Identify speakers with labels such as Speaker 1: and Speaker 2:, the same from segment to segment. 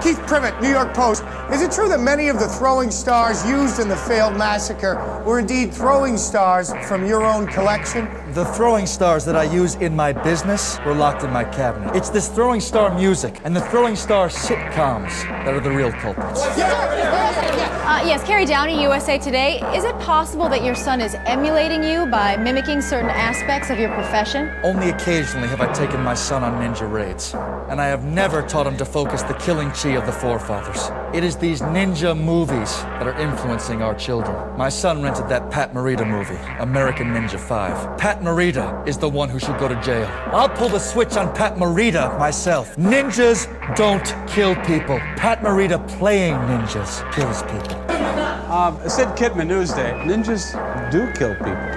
Speaker 1: Keith Privet, New York Post. Is it true that many of the throwing stars used in the failed massacre were indeed throwing stars from your own collection?
Speaker 2: The throwing stars that I use in my business were locked in my cabinet. It's this throwing star music and the throwing star sitcoms that are the real culprits.
Speaker 3: Yes, Carrie Downey, USA Today. Is it possible that your son is emulating you by mimicking certain aspects of your profession?
Speaker 2: Only occasionally have I taken my son on ninja raids, and I have never taught him to focus the killing chi of the forefathers. It is these ninja movies that are influencing our children. My son rented that Pat Morita movie, American Ninja 5. Pat Morita is the one who should go to jail. I'll pull the switch on Pat Morita myself. Ninjas don't kill people. Pat Morita playing ninjas kills people.
Speaker 4: Sid Kidman, Newsday. Ninjas do kill people.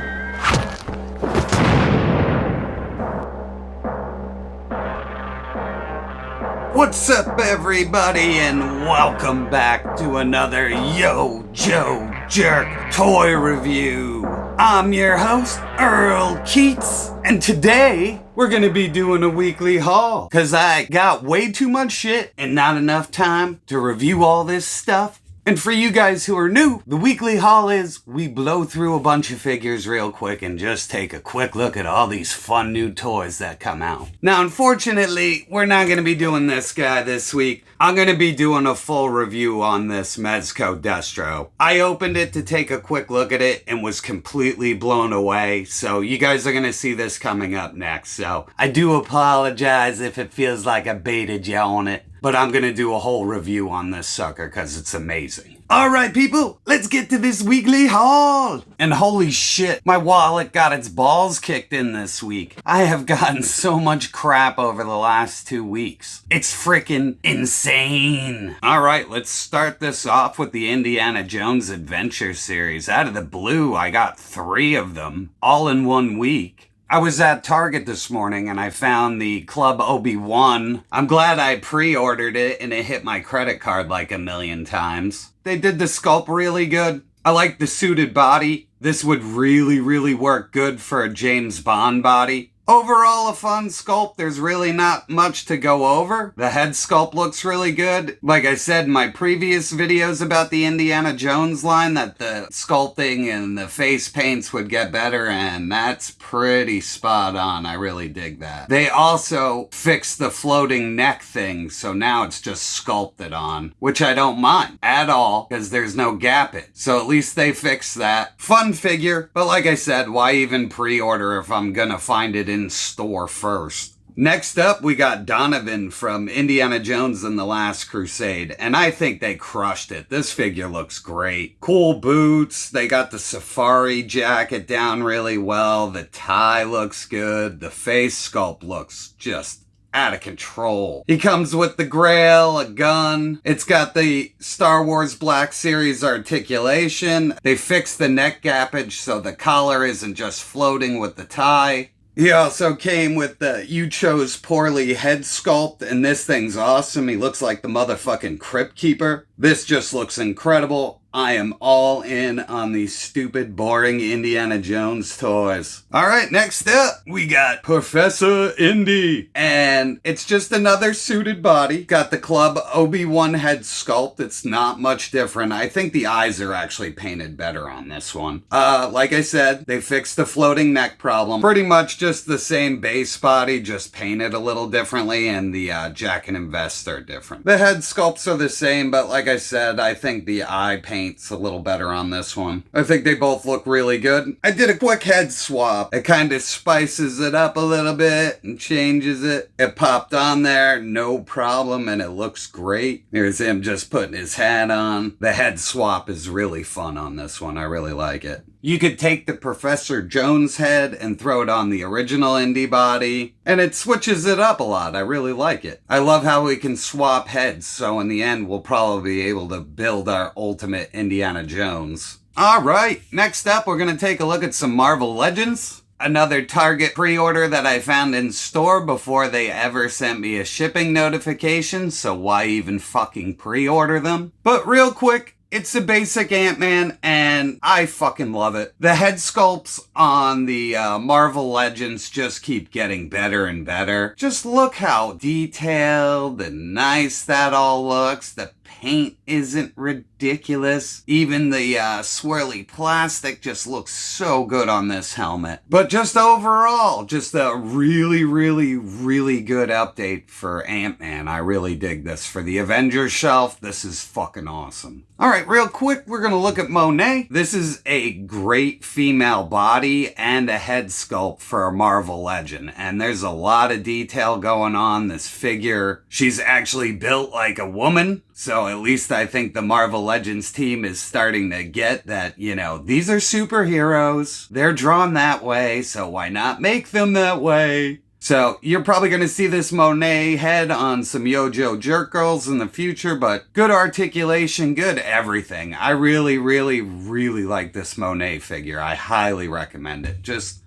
Speaker 5: What's up, everybody, and welcome back to another YoJoeJerk toy review. I'm your host, Earl Keats, and today we're gonna be doing a weekly haul, cause I got way too much shit and not enough time to review all this stuff. And for you guys who are new, the weekly haul is we blow through a bunch of figures real quick and just take a quick look at all these fun new toys that come out. Now, unfortunately, we're not going to be doing this guy this week. I'm going to be doing a full review on this Mezco Destro. I opened it to take a quick look at it and was completely blown away. So you guys are going to see this coming up next. So I do apologize if it feels like I baited you on it. But I'm gonna do a whole review on this sucker because it's amazing. Alright people, let's get to this weekly haul! And holy shit, my wallet got its balls kicked in this week. I have gotten so much crap over the last 2 weeks. It's freaking insane. Alright, let's start this off with the Indiana Jones Adventure series. Out of the blue, I got 3 of them, all in 1 week. I was at Target this morning and I found the Club Obi-Wan. I'm glad I pre-ordered it and it hit my credit card like a million times. They did the sculpt really good. I like the suited body. This would really work good for a James Bond body. Overall, a fun sculpt. There's really not much to go over. The head sculpt looks really good. Like I said in my previous videos about the Indiana Jones line, that the sculpting and the face paints would get better, and that's pretty spot on. I really dig that. They also fixed the floating neck thing, so now it's just sculpted on, which I don't mind at all, because there's no gap it. So at least they fixed that. Fun figure, but like I said, why even pre-order if I'm gonna find it in store first? Next up, we got Donovan from Indiana Jones and the Last Crusade, and I think they crushed it. This figure looks great. Cool boots, they got the safari jacket down really well, the tie looks good, the face sculpt looks just out of control. He comes with the Grail, a gun. It's got the Star Wars Black Series articulation. They fixed the neck gappage so the collar isn't just floating with the tie. He also came with the You Chose Poorly head sculpt, and this thing's awesome. He looks like the motherfucking Crypt Keeper. This just looks incredible. I am all in on these stupid, boring Indiana Jones toys. Alright, next up, we got Professor Indy. And it's just another suited body. Got the Club Obi-Wan head sculpt. It's not much different. I think the eyes are actually painted better on this one. Like I said, they fixed the floating neck problem. Pretty much just the same base body, just painted a little differently, and the jacket and vest are different. The head sculpts are the same, but like I said, I think the eye paint's a little better on this one. I think they both look really good. I did a quick head swap. It kind of spices it up a little bit and changes it. It popped on there, no problem, and it looks great. Here's him just putting his hat on. The head swap is really fun on this one. I really like it. You could take the Professor Jones head and throw it on the original Indy body, and it switches it up a lot. I really like it. I love how we can swap heads, so in the end we'll probably be able to build our ultimate Indiana Jones. Alright, next up we're going to take a look at some Marvel Legends. Another Target pre-order that I found in store before they ever sent me a shipping notification, so why even fucking pre-order them? But real quick, it's a basic Ant-Man, and I fucking love it. The head sculpts on the Marvel Legends just keep getting better and better. Just look how detailed and nice that all looks. The paint isn't ridiculous. Even the swirly plastic just looks so good on this helmet. But just overall, just a really, really, really good update for Ant-Man. I really dig this. For the Avengers shelf, this is fucking awesome. Alright, real quick, we're gonna look at Monet. This is a great female body and a head sculpt for a Marvel Legend. And there's a lot of detail going on. This figure, she's actually built like a woman. So at least I think the Marvel Legends team is starting to get that, you know, these are superheroes. They're drawn that way, so why not make them that way? So you're probably going to see this Monet head on some YoJoeJerk girls in the future, but good articulation, good everything. I really, really, really like this Monet figure. I highly recommend it. Just,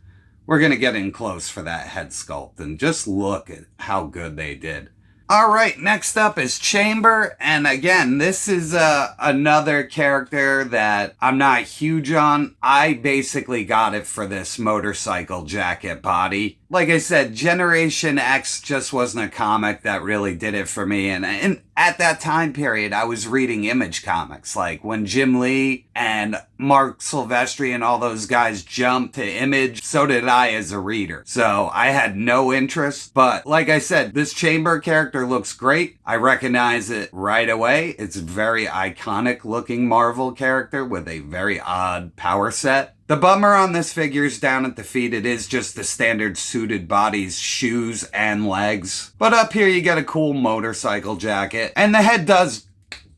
Speaker 5: we're going to get in close for that head sculpt and just look at how good they did. All right, next up is Chamber, and again, this is another character that I'm not huge on. I basically got it for this motorcycle jacket body. Like I said, Generation X just wasn't a comic that really did it for me, and at that time period, I was reading Image comics, like when Jim Lee and Mark Silvestri and all those guys jumped to Image, so did I as a reader. So I had no interest, but like I said, this Chamber character looks great. I recognize it right away. It's a very iconic looking Marvel character with a very odd power set. The bummer on this figure is down at the feet. It is just the standard suited bodies, shoes, and legs. But up here you get a cool motorcycle jacket. And the head does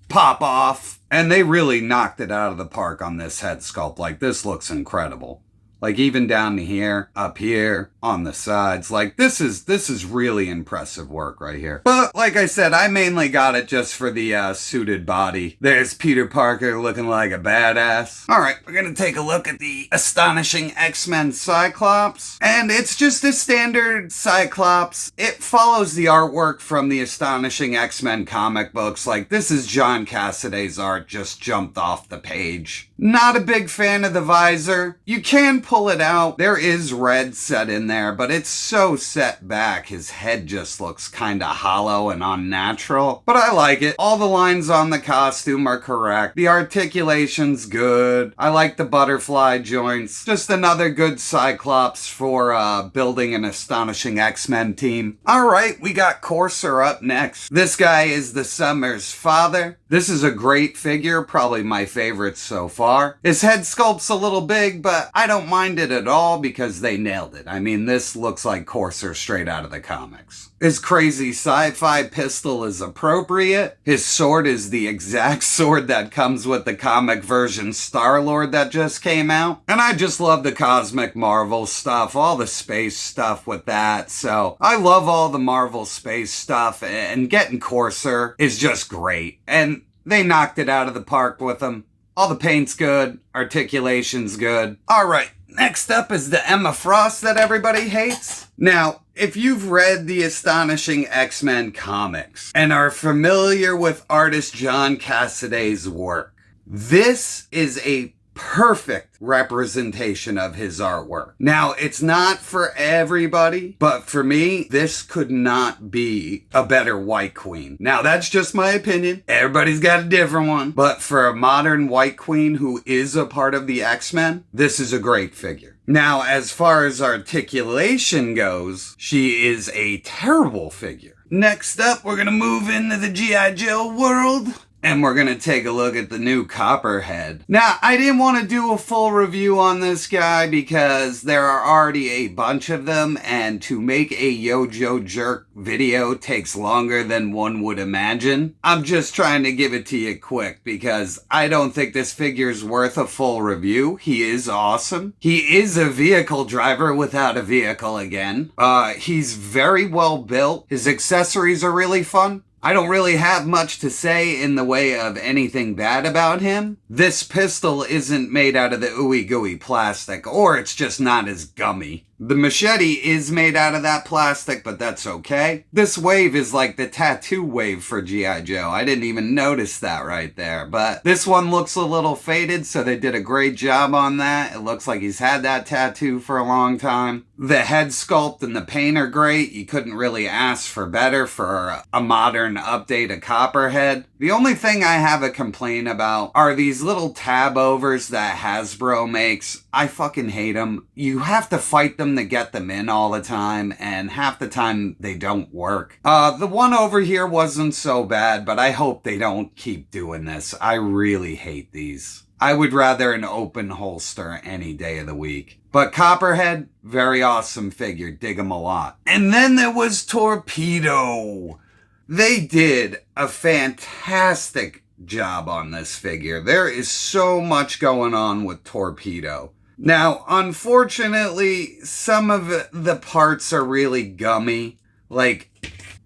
Speaker 5: pop off. And they really knocked it out of the park on this head sculpt. Like, this looks incredible. Like, even down to here, up here, on the sides. Like, this is really impressive work right here. But, like I said, I mainly got it just for the suited body. There's Peter Parker looking like a badass. Alright, we're gonna take a look at the Astonishing X-Men Cyclops. And it's just a standard Cyclops. It follows the artwork from the Astonishing X-Men comic books. Like, this is John Cassaday's art, just jumped off the page. Not a big fan of the visor. You can pull it out. There is red set in there, but it's so set back. His head just looks kind of hollow and unnatural. But I like it. All the lines on the costume are correct. The articulation's good. I like the butterfly joints. Just another good Cyclops for building an Astonishing X-Men team. Alright, we got Corsair up next. This guy is the Summer's father. This is a great figure, probably my favorite so far. His head sculpt's a little big, but I don't mind it at all because they nailed it. I mean, this looks like Corsair straight out of the comics. His crazy sci-fi pistol is appropriate. His sword is the exact sword that comes with the comic version Star-Lord that just came out. And I just love the Cosmic Marvel stuff, all the space stuff with that. So I love all the Marvel space stuff, and getting Corsair is just great. And they knocked it out of the park with him. All the paint's good, articulation's good. Alright, next up is the Emma Frost that everybody hates. Now, if you've read the Astonishing X-Men comics and are familiar with artist John Cassaday's work, this is a perfect representation of his artwork. Now, it's not for everybody, but for me, this could not be a better White Queen. Now, that's just my opinion. Everybody's got a different one. But for a modern White Queen who is a part of the X-Men, this is a great figure. Now, as far as articulation goes, she is a terrible figure. Next up, we're gonna move into the G.I. Joe world. And we're gonna take a look at the new Copperhead. Now, I didn't want to do a full review on this guy because there are already a bunch of them, and to make a YoJoeJerk video takes longer than one would imagine. I'm just trying to give it to you quick because I don't think this figure's worth a full review. He is awesome. He is a vehicle driver without a vehicle again. He's very well built. His accessories are really fun. I don't really have much to say in the way of anything bad about him. This pistol isn't made out of the ooey gooey plastic, or it's just not as gummy. The machete is made out of that plastic, but that's okay. This wave is like the tattoo wave for G.I. Joe. I didn't even notice that right there. But this one looks a little faded, so they did a great job on that. It looks like he's had that tattoo for a long time. The head sculpt and the paint are great. You couldn't really ask for better for a modern update of Copperhead. The only thing I have a complaint about are these little tab overs that Hasbro makes. I fucking hate them. You have to fight them to get them in all the time, and half the time they don't work. The one over here wasn't so bad, but I hope they don't keep doing this. I really hate these. I would rather an open holster any day of the week. But Copperhead, very awesome figure. Dig him a lot. And then there was Torpedo. They did a fantastic job on this figure. There is so much going on with Torpedo. Now, unfortunately, some of the parts are really gummy. Like,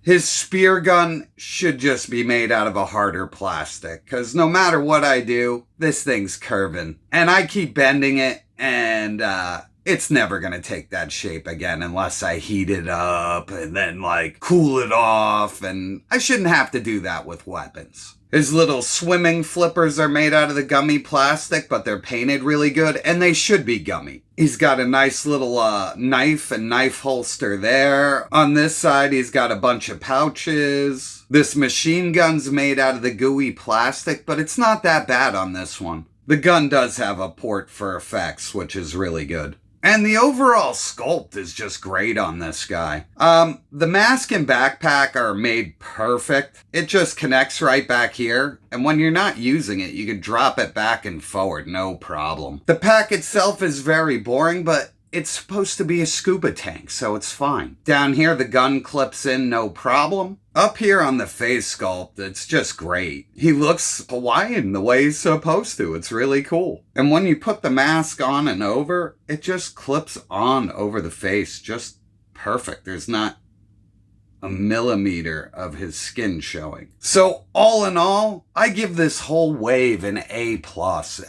Speaker 5: his spear gun should just be made out of a harder plastic, because no matter what I do, this thing's curving. And I keep bending it, and it's never going to take that shape again unless I heat it up and then, like, cool it off, and I shouldn't have to do that with weapons. His little swimming flippers are made out of the gummy plastic, but they're painted really good, and they should be gummy. He's got a nice little knife and knife holster there. On this side, he's got a bunch of pouches. This machine gun's made out of the gooey plastic, but it's not that bad on this one. The gun does have a port for effects, which is really good. And the overall sculpt is just great on this guy. The mask and backpack are made perfect. It just connects right back here. And when you're not using it, you can drop it back and forward, no problem. The pack itself is very boring, but it's supposed to be a scuba tank, so it's fine. Down here, the gun clips in, no problem. Up here on the face sculpt, it's just great. He looks Hawaiian the way he's supposed to. It's really cool. And when you put the mask on and over, it just clips on over the face. Just perfect. There's not a millimeter of his skin showing. So all in all, I give this whole wave an A+.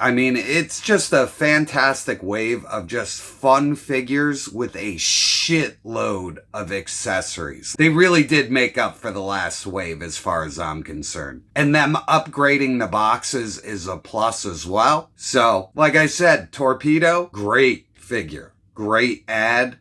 Speaker 5: I mean, it's just a fantastic wave of just fun figures with a shitload of accessories. They really did make up for the last wave as far as I'm concerned. And them upgrading the boxes is a plus as well. So, like I said, Torpedo, great figure. Great ad.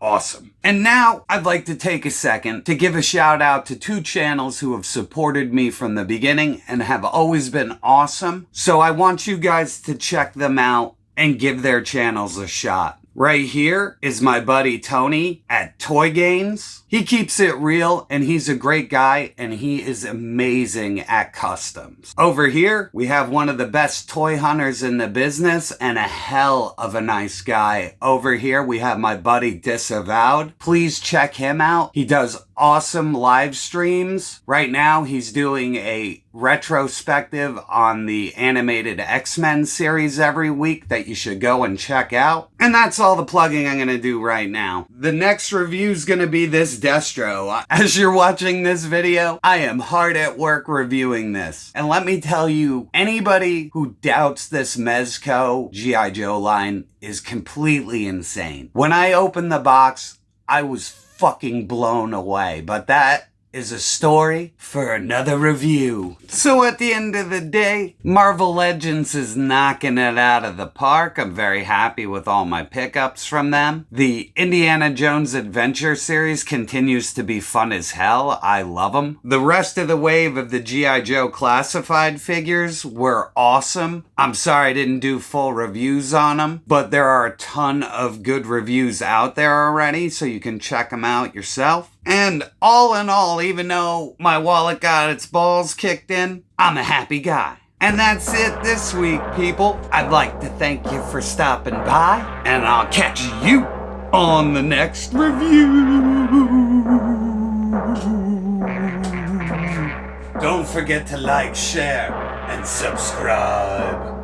Speaker 5: Awesome. And now I'd like to take a second to give a shout out to 2 channels who have supported me from the beginning and have always been awesome. So I want you guys to check them out and give their channels a shot. Right here is my buddy Tony at Toy Games. He keeps it real and he's a great guy and he is amazing at customs. Over here, we have one of the best toy hunters in the business and a hell of a nice guy. Over here, we have my buddy Disavowed. Please check him out. He does awesome live streams. Right now, he's doing a retrospective on the animated X-Men series every week that you should go and check out. And that's all the plugging I'm going to do right now. The next review is going to be this Destro. As you're watching this video, I am hard at work reviewing this. And let me tell you, anybody who doubts this Mezco G.I. Joe line is completely insane. When I opened the box, I was fucking blown away. But that is a story for another review. So at the end of the day, Marvel Legends is knocking it out of the park. I'm very happy with all my pickups from them. The Indiana Jones Adventure series continues to be fun as hell. I love them. The rest of the wave of the G.I. Joe classified figures were awesome. I'm sorry I didn't do full reviews on them, but there are a ton of good reviews out there already, so you can check them out yourself. And all in all, even though my wallet got its balls kicked in, I'm a happy guy. And that's it this week, people. I'd like to thank you for stopping by, and I'll catch you on the next review. Don't forget to like, share, and subscribe.